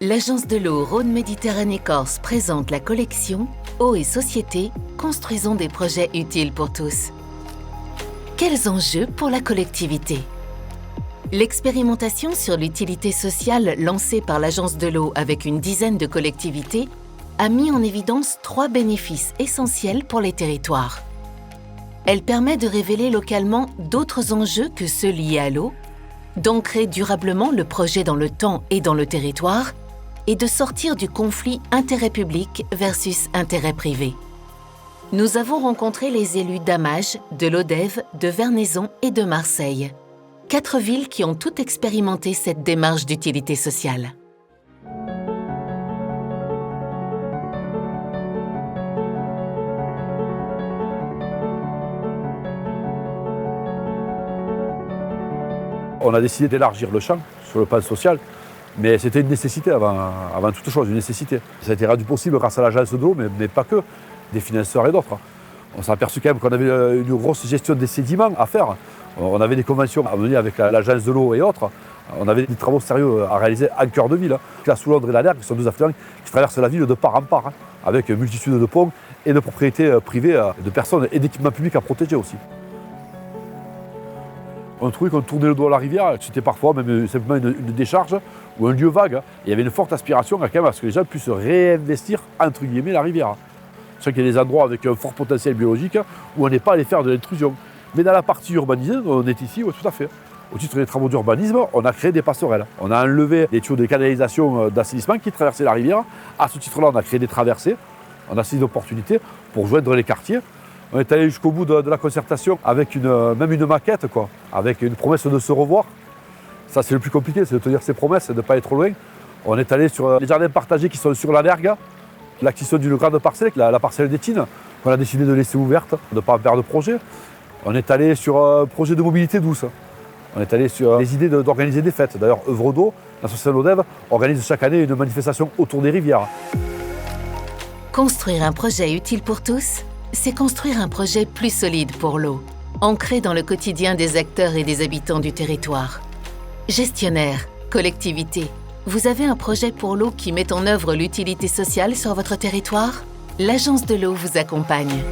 L'Agence de l'eau Rhône-Méditerranée-Corse présente la collection Eau et Société, construisons des projets utiles pour tous. Quels enjeux pour la collectivité? L'expérimentation sur l'utilité sociale lancée par l'Agence de l'eau avec une dizaine de collectivités a mis en évidence 3 bénéfices essentiels pour les territoires. Elle permet de révéler localement d'autres enjeux que ceux liés à l'eau, d'ancrer durablement le projet dans le temps et dans le territoire, et de sortir du conflit intérêt public versus intérêt privé. Nous avons rencontré les élus d'Amages, de Lodève, de Vernaison et de Marseille. 4 villes qui ont toutes expérimenté cette démarche d'utilité sociale. On a décidé d'élargir le champ sur le plan social, mais c'était une nécessité avant toute chose, une nécessité. Ça a été rendu possible grâce à l'agence de l'eau, mais pas que, des financeurs et d'autres. On s'est aperçu quand même qu'on avait une grosse gestion des sédiments à faire. On avait des conventions à mener avec l'agence de l'eau et autres. On avait des travaux sérieux à réaliser en cœur de ville. La Soulondre et la Lergue, qui sont 2 affluents qui traversent la ville de part en part, avec une multitude de ponts et de propriétés privées de personnes et d'équipements publics à protéger aussi. On trouvait qu'on tournait le dos à la rivière, c'était parfois même simplement une décharge ou un lieu vague. Il y avait une forte aspiration quand même à ce que les gens puissent réinvestir, entre guillemets, la rivière. C'est vrai qu'il y a des endroits avec un fort potentiel biologique où on n'est pas allé faire de l'intrusion. Mais dans la partie urbanisée, on est ici, oui, tout à fait. Au titre des travaux d'urbanisme, on a créé des passerelles. On a enlevé des tuyaux de canalisation d'assainissement qui traversaient la rivière. À ce titre-là, on a créé des traversées. On a saisi d'opportunités pour joindre les quartiers. On est allé jusqu'au bout de la concertation avec même une maquette, avec une promesse de se revoir. Ça, c'est le plus compliqué, c'est de tenir ses promesses et de ne pas être trop loin. On est allé sur les jardins partagés qui sont sur la Lergue, l'acquisition d'une grande parcelle, la parcelle d'Étine, qu'on a décidé de laisser ouverte, de ne pas faire de projet. On est allé sur un projet de mobilité douce. On est allé sur les idées d'organiser des fêtes. D'ailleurs, Œuvre d'eau, l'association Lodève, organise chaque année une manifestation autour des rivières. Construire un projet utile pour tous, c'est construire un projet plus solide pour l'eau, ancré dans le quotidien des acteurs et des habitants du territoire. Gestionnaires, collectivités, vous avez un projet pour l'eau qui met en œuvre l'utilité sociale sur votre territoire? L'Agence de l'eau vous accompagne.